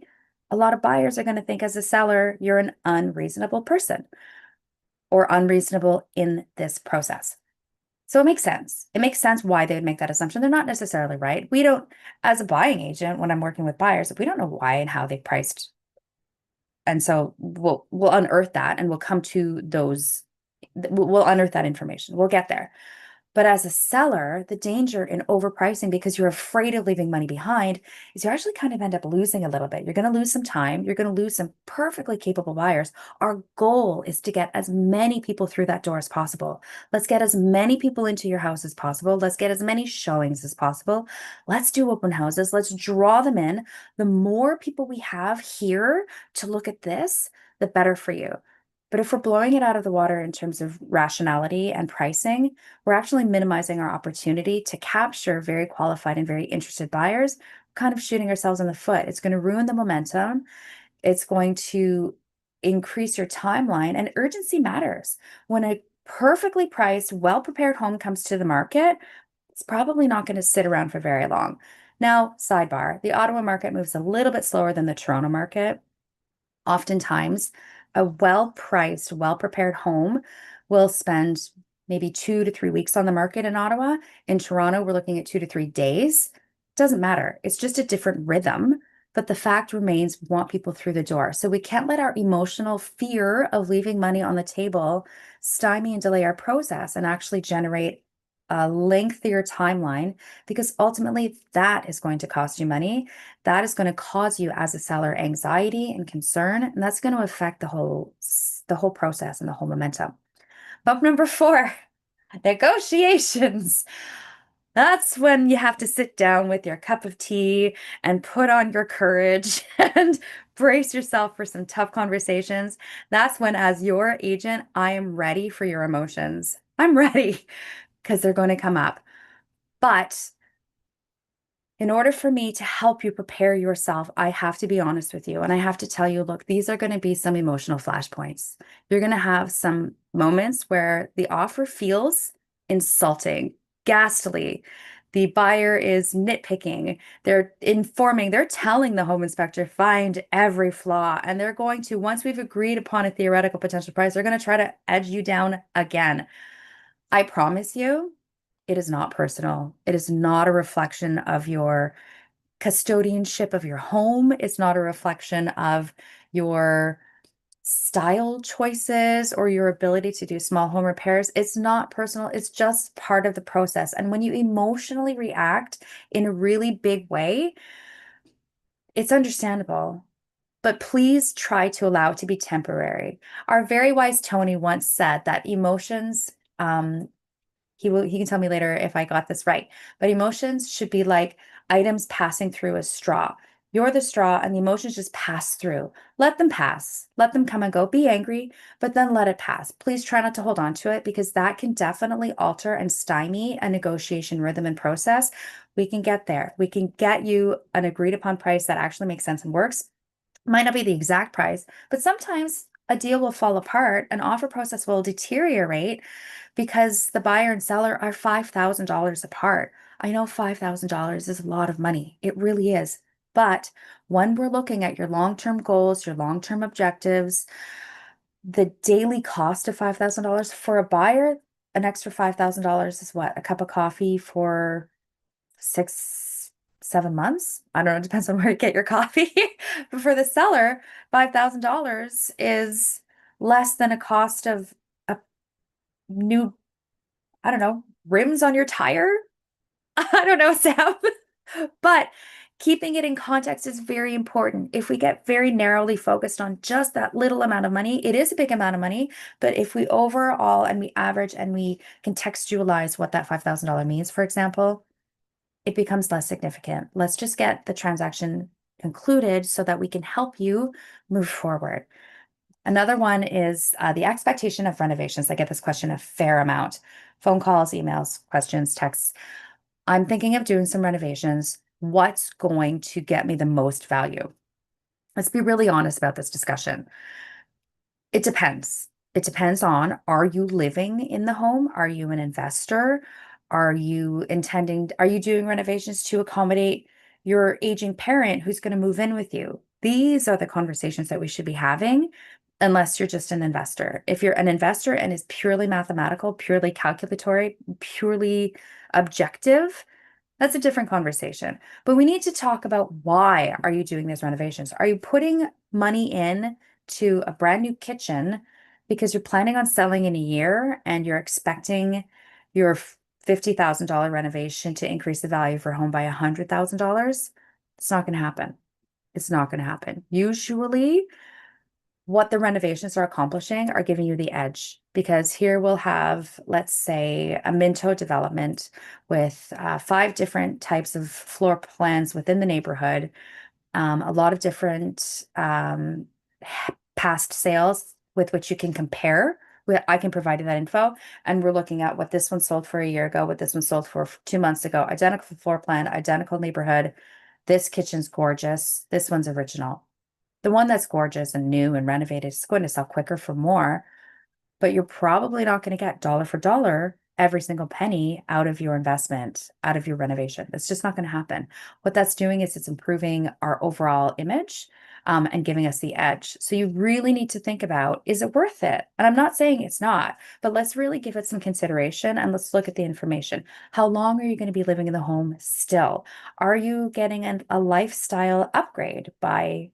a lot of buyers are going to think as a seller, you're an unreasonable person or unreasonable in this process. So it makes sense. It makes sense why they would make that assumption. They're not necessarily right. We don't, as a buying agent, when I'm working with buyers, we don't know why and how they priced. And so we'll unearth that, and we'll come to those, we'll unearth that information. We'll get there. But as a seller, the danger in overpricing, because you're afraid of leaving money behind, is you actually kind of end up losing a little bit. You're going to lose some time. You're going to lose some perfectly capable buyers. Our goal is to get as many people through that door as possible. Let's get as many people into your house as possible. Let's get as many showings as possible. Let's do open houses. Let's draw them in. The more people we have here to look at this, the better for you. But if we're blowing it out of the water in terms of rationality and pricing, we're actually minimizing our opportunity to capture very qualified and very interested buyers, kind of shooting ourselves in the foot. It's going to ruin the momentum. It's going to increase your timeline, and urgency matters. When a perfectly priced, well-prepared home comes to the market, it's probably not going to sit around for very long. Now, sidebar, the Ottawa market moves a little bit slower than the Toronto market. Oftentimes, a well-priced, well-prepared home will spend maybe 2 to 3 weeks on the market in Ottawa. In Toronto, we're looking at 2 to 3 days. Doesn't matter. It's just a different rhythm. But the fact remains, we want people through the door. So we can't let our emotional fear of leaving money on the table stymie and delay our process and actually generate a lengthier timeline, because ultimately that is going to cost you money. That is going to cause you as a seller anxiety and concern, and that's going to affect the whole process and the whole momentum. Bump number 4, negotiations. That's when you have to sit down with your cup of tea and put on your courage and brace yourself for some tough conversations. That's when, as your agent, I am ready for your emotions. I'm ready, because they're going to come up. But in order for me to help you prepare yourself, I have to be honest with you. And I have to tell you, look, these are going to be some emotional flashpoints. You're going to have some moments where the offer feels insulting, ghastly. The buyer is nitpicking. They're telling the home inspector, find every flaw. And they're going to, once we've agreed upon a theoretical potential price, they're going to try to edge you down again. I promise you, it is not personal. It is not a reflection of your custodianship of your home. It's not a reflection of your style choices or your ability to do small home repairs. It's not personal. It's just part of the process. And when you emotionally react in a really big way, it's understandable. But please try to allow it to be temporary. Our very wise Tony once said that emotions, he can tell me later if I got this right, but emotions should be like items passing through a straw. You're the straw and the emotions just pass through. Let them pass. Let them come and go. Be angry, but then let it pass. Please try not to hold on to it, because that can definitely alter and stymie a negotiation rhythm and process. We can get there. We can get you an agreed upon price that actually makes sense and works. Might not be the exact price, but sometimes a deal will fall apart. An offer process will deteriorate because the buyer and seller are $5,000 apart. I know $5,000 is a lot of money. It really is. But when we're looking at your long-term goals, your long-term objectives, the daily cost of $5,000 for a buyer, an extra $5,000 is what? A cup of coffee for 6, 7 months? I don't know, it depends on where you get your coffee. But for the seller, $5,000 is less than a cost of a new, I don't know, rims on your tire. I don't know, Sam. But keeping it in context is very important. If we get very narrowly focused on just that little amount of money, it is a big amount of money. But if we overall and we average and we contextualize what that $5,000 means, for example, it becomes less significant. Let's just get the transaction concluded so that we can help you move forward. Another one is the expectation of renovations. I get this question a fair amount. Phone calls, emails, questions, texts. I'm thinking of doing some renovations. What's going to get me the most value? Let's be really honest about this discussion. It depends. It depends on, are you living in the home? Are you an investor? Are you doing renovations to accommodate your aging parent who's going to move in with you? These are the conversations that we should be having, unless you're just an investor. If you're an investor and is purely mathematical, purely calculatory, purely objective, that's a different conversation. But we need to talk about, why are you doing these renovations? Are you putting money in to a brand new kitchen because you're planning on selling in a year and you're expecting your $50,000 renovation to increase the value of your home by $100,000? It's not going to happen. It's not going to happen. Usually, what the renovations are accomplishing are giving you the edge, because here we'll have, let's say, a Minto development with 5 different types of floor plans within the neighborhood, a lot of different past sales with which you can compare. I can provide you that info, and we're looking at what this one sold for a year ago, what this one sold for 2 months ago, identical floor plan, identical neighborhood. This kitchen's gorgeous. This one's original. The one that's gorgeous and new and renovated is going to sell quicker for more, but you're probably not going to get dollar for dollar every single penny out of your investment, out of your renovation. That's just not going to happen. What that's doing is it's improving our overall image, and giving us the edge. So you really need to think about, is it worth it? And I'm not saying it's not, but let's really give it some consideration and let's look at the information. How long are you going to be living in the home still? Are you getting a lifestyle upgrade by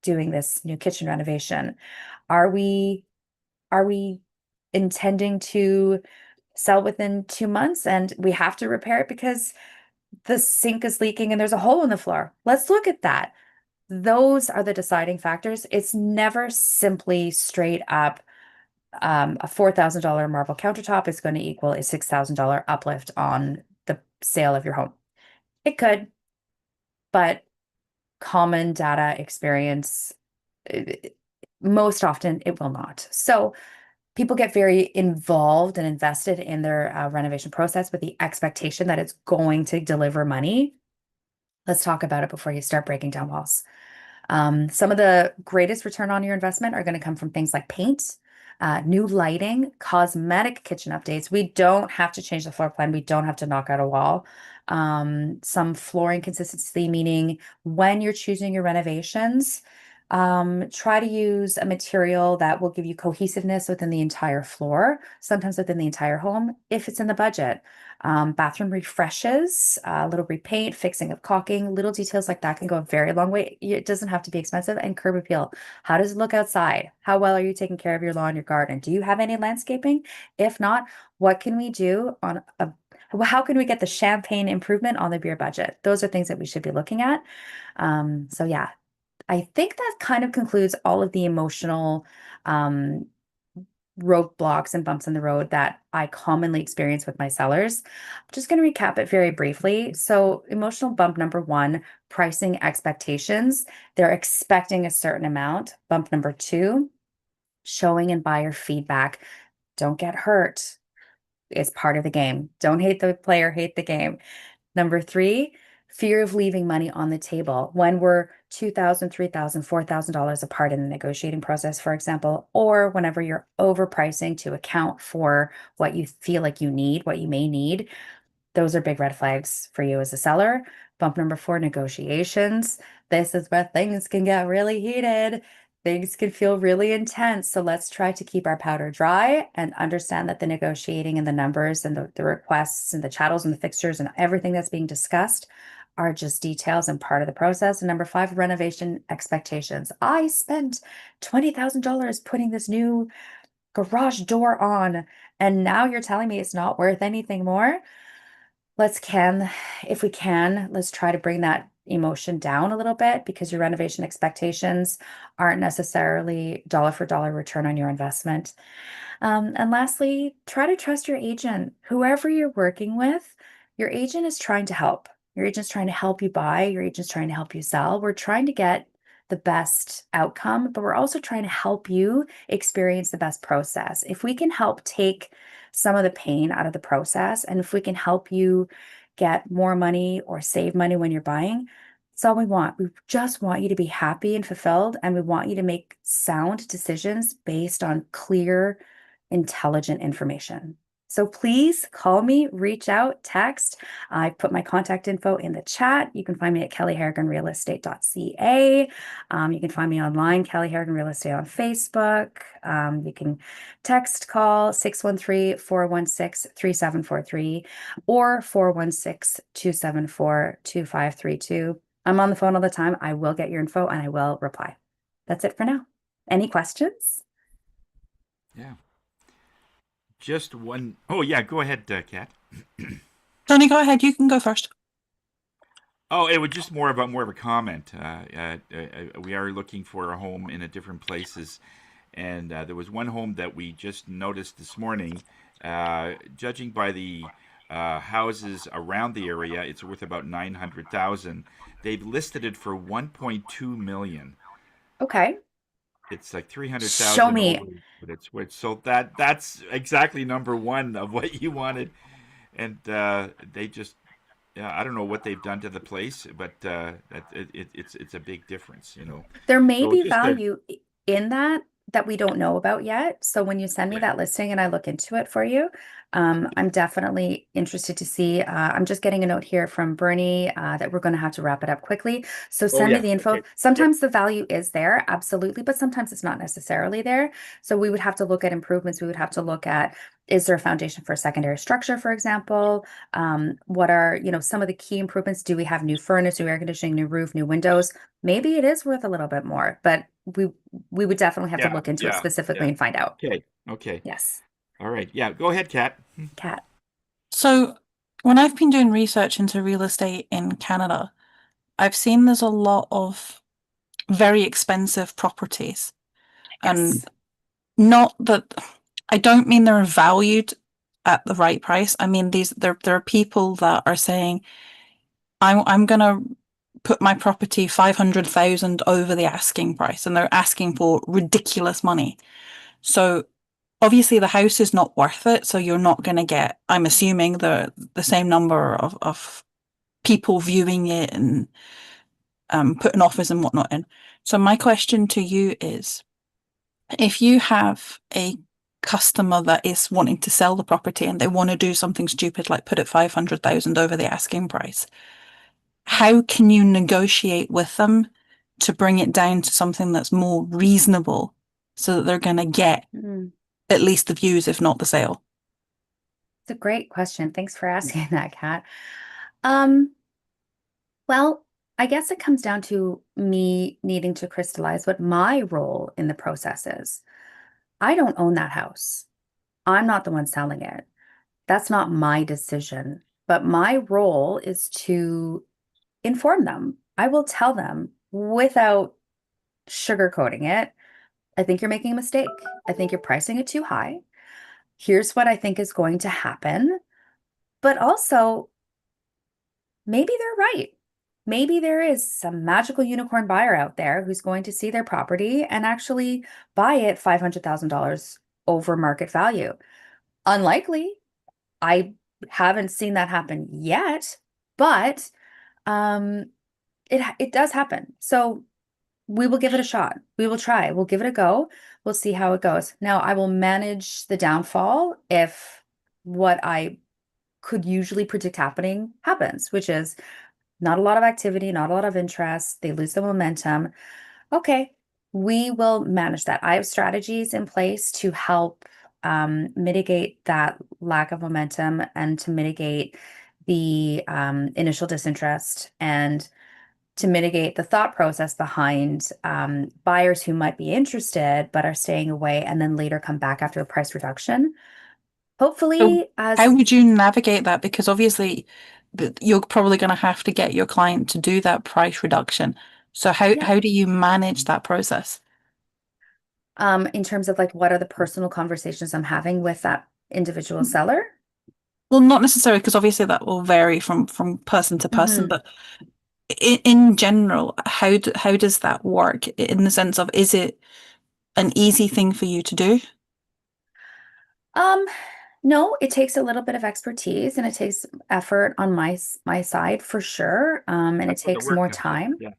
doing this new kitchen renovation? Are we intending to sell within 2 months and we have to repair it because the sink is leaking and there's a hole in the floor? Let's look at that. Those are the deciding factors. It's never simply straight up a $4,000 marble countertop is going to equal a $6,000 uplift on the sale of your home. It could, but common data experience, most often it will not. So people get very involved and invested in their renovation process with the expectation that it's going to deliver money. Let's talk about it before you start breaking down walls. Some of the greatest return on your investment are going to come from things like paint, new lighting, cosmetic kitchen updates. We don't have to change the floor plan. We don't have to knock out a wall. Some flooring consistency, meaning when you're choosing your renovations, try to use a material that will give you cohesiveness within the entire floor, sometimes within the entire home, if it's in the budget. Bathroom refreshes, a little repaint, fixing of caulking, little details like that can go a very long way. It doesn't have to be expensive. And curb appeal. How does it look outside? How well are you taking care of your lawn, your garden? Do you have any landscaping? If not, what can we do on how can we get the champagne improvement on the beer budget? Those are things that we should be looking at. So yeah, I think that kind of concludes all of the emotional roadblocks and bumps in the road that I commonly experience with my sellers. I'm just going to recap it very briefly. So emotional bump number 1, pricing expectations. They're expecting a certain amount. Bump number 2, showing and buyer feedback. Don't get hurt. It's part of the game. Don't hate the player, hate the game. Number 3, fear of leaving money on the table when we're $2,000, $3,000, $4,000 apart in the negotiating process, for example, or whenever you're overpricing to account for what you feel like you need, what you may need. Those are big red flags for you as a seller. Bump number 4, negotiations. This is where things can get really heated. things can feel really intense. So let's try to keep our powder dry and understand that the negotiating and the numbers and the requests and the chattels and the fixtures and everything that's being discussed are just details and part of the process. And number 5, renovation expectations. I spent $20,000 putting this new garage door on, and now you're telling me it's not worth anything more. If we can, let's try to bring that emotion down a little bit, because your renovation expectations aren't necessarily dollar for dollar return on your investment. And lastly, try to trust your agent. Whoever you're working with, your agent is trying to help. Your agent's trying to help you buy, your agent's trying to help you sell. We're trying to get the best outcome, but we're also trying to help you experience the best process. If we can help take some of the pain out of the process, and if we can help you get more money or save money when you're buying, that's all we want. We just want you to be happy and fulfilled, and we want you to make sound decisions based on clear, intelligent information. So please call me, reach out, text. I put my contact info in the chat. You can find me at kellyharriganrealestate.ca. You can find me online, Kelly Harrigan Real Estate on Facebook. You can text, call 613-416-3743 or 416-274-2532. I'm on the phone all the time. I will get your info and I will reply. That's it for now. Any questions? Yeah. Just one. Oh, yeah. Go ahead, Kat. Tony, go ahead. You can go first. Oh, it was just more of a comment. We are looking for a home in a different places, and there was one home that we just noticed this morning. Judging by the houses around the area, it's worth about 900,000. They've listed it for 1.2 million. Okay. It's like 300,000 Show me. over, but so that's exactly number one of what you wanted, and they just. Yeah, I don't know what they've done to the place, but it's a big difference, you know. There may So be just value in that we don't know about yet. So when you send me Yeah. that listing and I look into it for you, I'm definitely interested to see. I'm just getting a note here from Bernie that we're going to have to wrap it up quickly. So send me yeah. the info. Okay. Sometimes the value is there, absolutely, but sometimes it's not necessarily there. So we would have to look at improvements. We would have to look at, is there a foundation for a secondary structure, for example? What are, some of the key improvements? Do we have new furnace, new air conditioning, new roof, new windows? Maybe it is worth a little bit more, but we would definitely have to look into it specifically and find out. Okay. Yes. All right. Yeah. Go ahead, Kat. Kat. So when I've been doing research into real estate in Canada, I've seen there's a lot of very expensive properties. And Yes. not that I don't mean they're valued at the right price. I mean there are people that are saying I'm gonna put my property 500,000 over the asking price, and they're asking for ridiculous money. So obviously the house is not worth it, so you're not going to get, I'm assuming, the same number of people viewing it and putting offers and whatnot in. So my question to you is, if you have a customer that is wanting to sell the property and they want to do something stupid like put it 500,000 over the asking price, how can you negotiate with them to bring it down to something that's more reasonable so that they're going to get at least the views, if not the sale? It's a great question. Thanks for asking that, Kat. Well, I guess it comes down to me needing to crystallize what my role in the process is. I don't own that house. I'm not the one selling it. That's not my decision. But my role is to inform them. I will tell them without sugarcoating it. I think you're making a mistake. I think you're pricing it too high. Here's what I think is going to happen. But also, maybe they're right. Maybe there is some magical unicorn buyer out there who's going to see their property and actually buy it $500,000 over market value. Unlikely. I haven't seen that happen yet, but it does happen. So we will give it a shot. We will try. We'll give it a go. We'll see how it goes. Now, I will manage the downfall if what I could usually predict happening happens, which is not a lot of activity, not a lot of interest. They lose the momentum. Okay, We will manage that. I have strategies in place to help mitigate that lack of momentum and to mitigate the initial disinterest and to mitigate the thought process behind buyers who might be interested but are staying away and then later come back after a price reduction. So Hopefully, how as would you navigate that? Because obviously you're probably going to have to get your client to do that price reduction. So yeah, how do you manage that process? in terms of like what are the personal conversations I'm having with that individual seller? Well, not necessarily, because obviously that will vary from person to person, Mhm. but in general, how does that work in the sense of, is it an easy thing for you to do? Um, no, it takes a little bit of expertise and it takes effort on my side for sure. And it That's where the takes work more comes in. time. Yeah.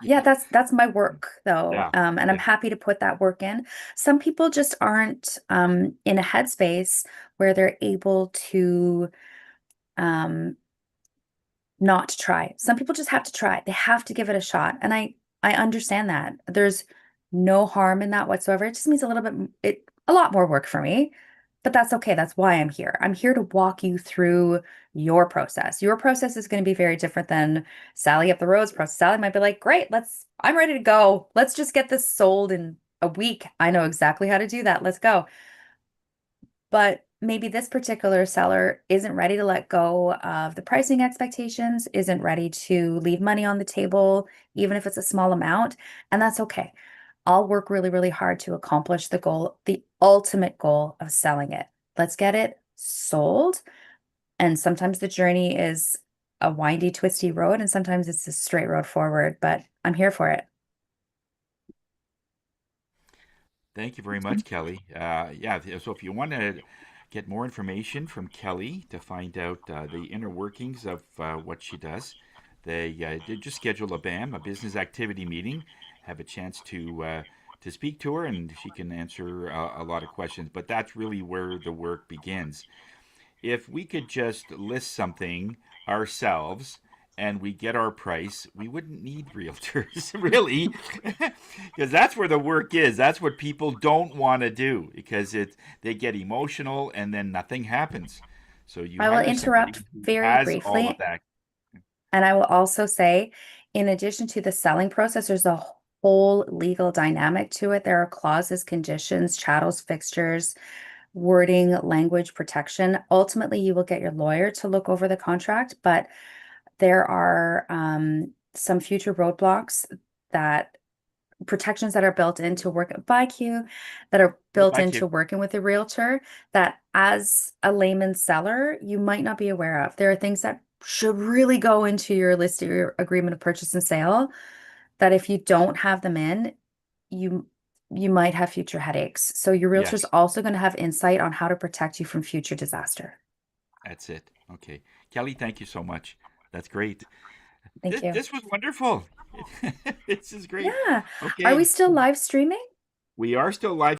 Yeah, that's my work though. Yeah. And I'm Yeah. happy to put that work in. Some people just aren't in a headspace where they're able to um not to try. Some people just have to try. They have to give it a shot. And I understand that. There's no harm in that whatsoever. It just means a little bit a lot more work for me. But that's okay. That's why I'm here. I'm here to walk you through your process. Your process is going to be very different than Sally up the road's process. Sally might be like, "Great, I'm ready to go. Let's just get this sold in a week. I know exactly how to do that. Let's go." But maybe this particular seller isn't ready to let go of the pricing expectations, isn't ready to leave money on the table, even if it's a small amount, and that's okay. I'll work really, really hard to accomplish the goal, the ultimate goal of selling it. Let's get it sold. And sometimes the journey is a windy, twisty road, and sometimes it's a straight road forward, but I'm here for it. Thank you very much, Kelly. Yeah, so if you want to get more information from Kelly to find out the inner workings of what she does, they did just schedule a BAM, a business activity meeting, have a chance to speak to her, and she can answer a lot of questions. But that's really where the work begins. If we could just list something ourselves and we get our price, we wouldn't need realtors, really, because that's where the work is. That's what people don't want to do because they get emotional and then nothing happens. So you I will hire somebody interrupt who very has all of briefly. that. And I will also say, in addition to the selling process, there's a whole legal dynamic to it. There are clauses, conditions, chattels, fixtures, wording, language protection. Ultimately, you will get your lawyer to look over the contract, but there are some future roadblocks that protections that are built into work by Q that are Oh, built thank you. into working with a realtor that as a layman seller, you might not be aware of. There are things that should really go into your list of your agreement of purchase and sale that if you don't have them in, you you might have future headaches. So your realtor is Yes, also going to have insight on how to protect you from future disaster. that's it. Okay. Kelly, thank you so much. That's great. Thank This, you. this was wonderful. This is great. Yeah. Are we Okay. still live streaming? We are still live